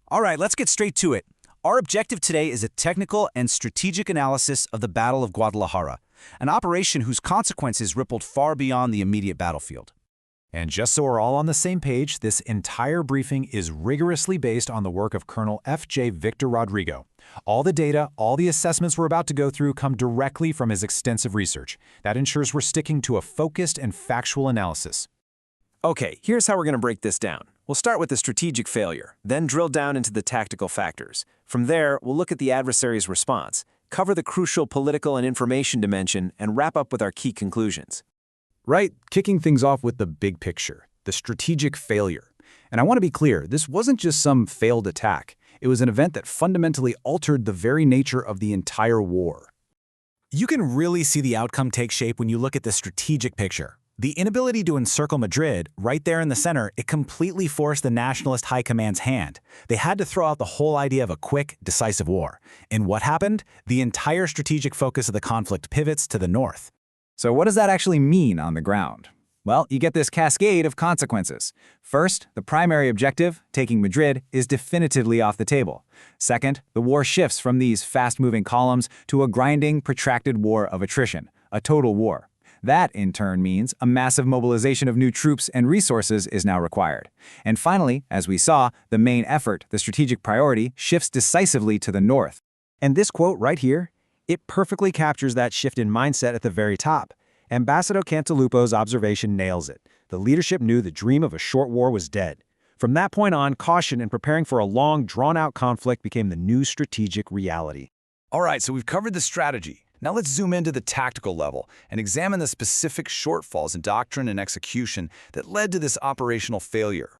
All right, let's get straight to it. Our objective today is a technical and strategic analysis of the Battle of Guadalajara, an operation whose consequences rippled far beyond the immediate battlefield. And just so we're all on the same page, this entire briefing is rigorously based on the work of Colonel F.J. Victor Rodrigo. All the data, all the assessments we're about to go through come directly from his extensive research. That ensures we're sticking to a focused and factual analysis. Okay, here's how we're going to break this down. We'll start with the strategic failure, then drill down into the tactical factors. From there, we'll look at the adversary's response, cover the crucial political and information dimension, and wrap up with our key conclusions. Right, kicking things off with the big picture, the strategic failure. And I want to be clear, this wasn't just some failed attack. It was an event that fundamentally altered the very nature of the entire war. You can really see the outcome take shape when you look at the strategic picture. The inability to encircle Madrid, right there in the center, it completely forced the nationalist high command's hand. They had to throw out the whole idea of a quick, decisive war. And what happened? The entire strategic focus of the conflict pivots to the north. So what does that actually mean on the ground? Well, you get this cascade of consequences. First, the primary objective, taking Madrid, is definitively off the table. Second, the war shifts from these fast-moving columns to a grinding, protracted war of attrition, a total war. That, in turn, means a massive mobilization of new troops and resources is now required. And finally, as we saw, the main effort, the strategic priority, shifts decisively to the north. And this quote right here, it perfectly captures that shift in mindset at the very top. Ambassador Cantalupo's observation nails it. The leadership knew the dream of a short war was dead. From that point on, caution and preparing for a long, drawn-out conflict became the new strategic reality. All right, so we've covered the strategy. Now let's zoom into the tactical level and examine the specific shortfalls in doctrine and execution that led to this operational failure.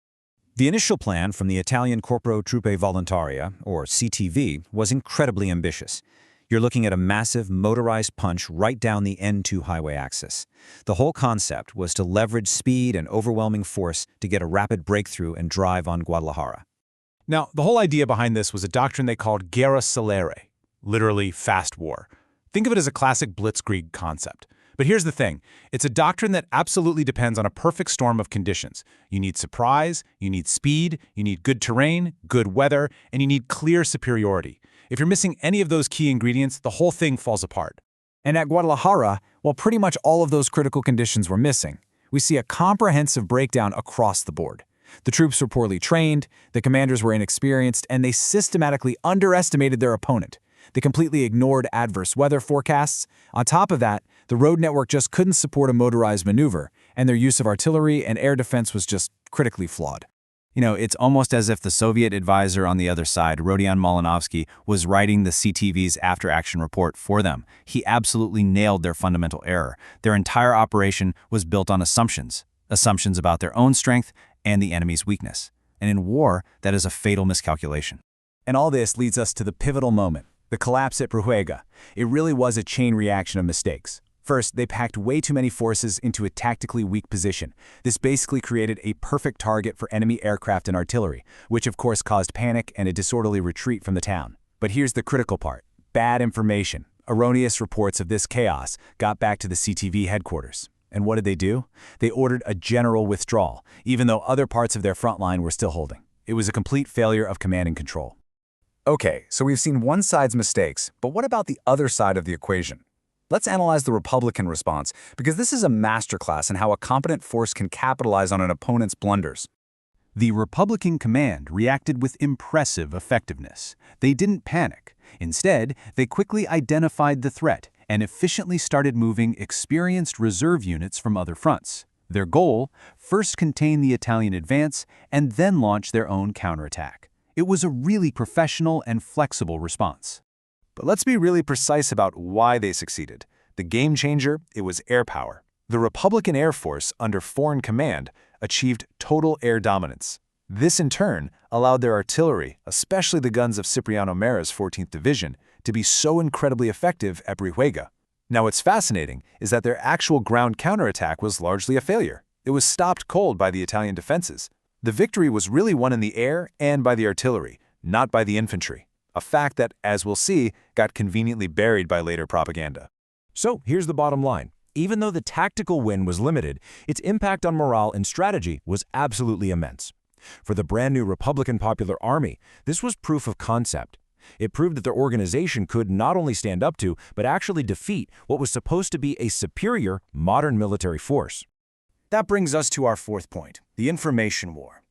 The initial plan from the Italian Corpo Truppe Volontaria, or C.T.V., was incredibly ambitious. You're looking at a massive motorized punch right down the N2 highway axis. The whole concept was to leverage speed and overwhelming force to get a rapid breakthrough and drive on Guadalajara. Now, the whole idea behind this was a doctrine they called guerra celere, literally fast war. Think of it as a classic blitzkrieg concept. But here's the thing. It's a doctrine that absolutely depends on a perfect storm of conditions. You need surprise, you need speed, you need good terrain, good weather, and you need clear superiority. If you're missing any of those key ingredients, the whole thing falls apart. And at Guadalajara, well, pretty much all of those critical conditions were missing. We see a comprehensive breakdown across the board. The troops were poorly trained, the commanders were inexperienced, and they systematically underestimated their opponent. They completely ignored adverse weather forecasts. On top of that, the road network just couldn't support a motorized maneuver, and their use of artillery and air defense was just critically flawed. You know, it's almost as if the Soviet advisor on the other side, Rodion Malinovsky, was writing the C.T.V's after-action report for them. He absolutely nailed their fundamental error. Their entire operation was built on assumptions about their own strength and the enemy's weakness. And in war, that is a fatal miscalculation. And all this leads us to the pivotal moment. The collapse at Brihuega. It really was a chain reaction of mistakes. First, they packed way too many forces into a tactically weak position. This basically created a perfect target for enemy aircraft and artillery, which of course caused panic and a disorderly retreat from the town. But here's the critical part. Bad information. Erroneous reports of this chaos got back to the C.T.V. headquarters. And what did they do? They ordered a general withdrawal, even though other parts of their front line were still holding. It was a complete failure of command and control. Okay, so we've seen one side's mistakes, but what about the other side of the equation? Let's analyze the Republican response, because this is a masterclass in how a competent force can capitalize on an opponent's blunders. The Republican command reacted with impressive effectiveness. They didn't panic. Instead, they quickly identified the threat and efficiently started moving experienced reserve units from other fronts. Their goal, first contain the Italian advance and then launch their own counterattack. It was a really professional and flexible response. But let's be really precise about why they succeeded. The game changer, it was air power. The Republican Air Force, under foreign command, achieved total air dominance. This, in turn, allowed their artillery, especially the guns of Cipriano Mera's 14th Division, to be so incredibly effective at Brihuega. Now, what's fascinating is that their actual ground counterattack was largely a failure. It was stopped cold by the Italian defenses. The victory was really won in the air and by the artillery, not by the infantry, a fact that, as we'll see, got conveniently buried by later propaganda. So here's the bottom line. Even though the tactical win was limited, its impact on morale and strategy was absolutely immense. For the brand new Republican Popular Army, this was proof of concept. It proved that their organization could not only stand up to, but actually defeat what was supposed to be a superior, modern military force. That brings us to our fourth point, the information war.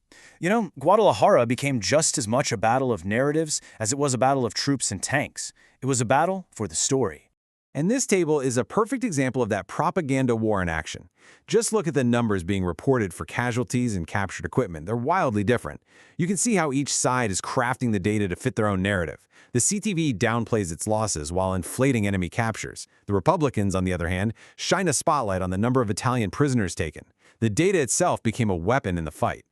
Guadalajara became just as much a battle of narratives as it was a battle of troops and tanks. It was a battle for the story. And this table is a perfect example of that propaganda war in action. Just look at the numbers being reported for casualties and captured equipment. They're wildly different. You can see how each side is crafting the data to fit their own narrative. The C.T.V. downplays its losses while inflating enemy captures. The Republicans, on the other hand, shine a spotlight on the number of Italian prisoners taken. The data itself became a weapon in the fight.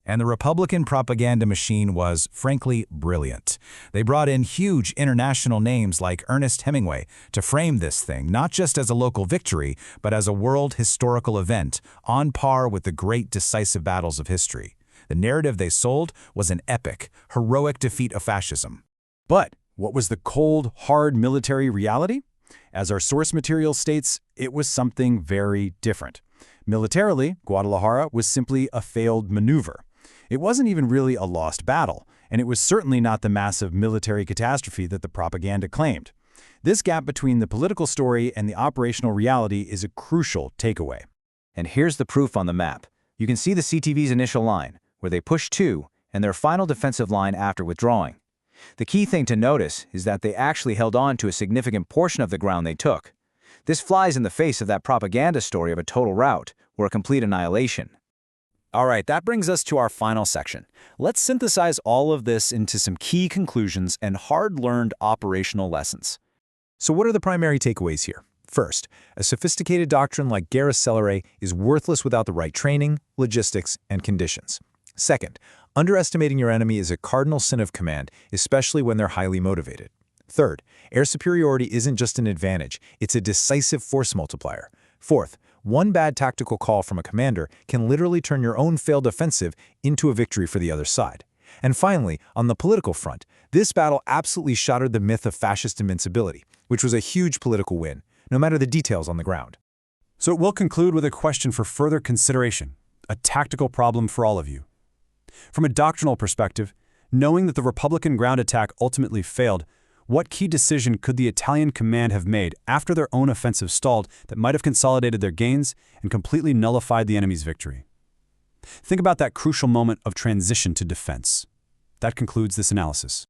And the Republican propaganda machine was, frankly, brilliant. They brought in huge international names like Ernest Hemingway to frame this thing not just as a local victory, but as a world historical event, on par with the great decisive battles of history. The narrative they sold was an epic, heroic defeat of fascism. But what was the cold, hard military reality? As our source material states, it was something very different. Militarily, Guadalajara was simply a failed maneuver. It wasn't even really a lost battle, and it was certainly not the massive military catastrophe that the propaganda claimed. This gap between the political story and the operational reality is a crucial takeaway. And here's the proof on the map. You can see the C.T.V's initial line, where they pushed two, and their final defensive line after withdrawing. The key thing to notice is that they actually held on to a significant portion of the ground they took. This flies in the face of that propaganda story of a total rout, or a complete annihilation. All right, that brings us to our final section. Let's synthesize all of this into some key conclusions and hard-learned operational lessons. So what are the primary takeaways here? First, a sophisticated doctrine like guerra celere is worthless without the right training, logistics, and conditions. Second, underestimating your enemy is a cardinal sin of command, especially when they're highly motivated. Third, air superiority isn't just an advantage, it's a decisive force multiplier. Fourth, one bad tactical call from a commander can literally turn your own failed offensive into a victory for the other side. And finally, on the political front, this battle absolutely shattered the myth of fascist invincibility, which was a huge political win, no matter the details on the ground. So we'll conclude with a question for further consideration, a tactical problem for all of you. From a doctrinal perspective, knowing that the Republican ground attack ultimately failed, what key decision could the Italian command have made after their own offensive stalled that might have consolidated their gains and completely nullified the enemy's victory? Think about that crucial moment of transition to defense. That concludes this analysis.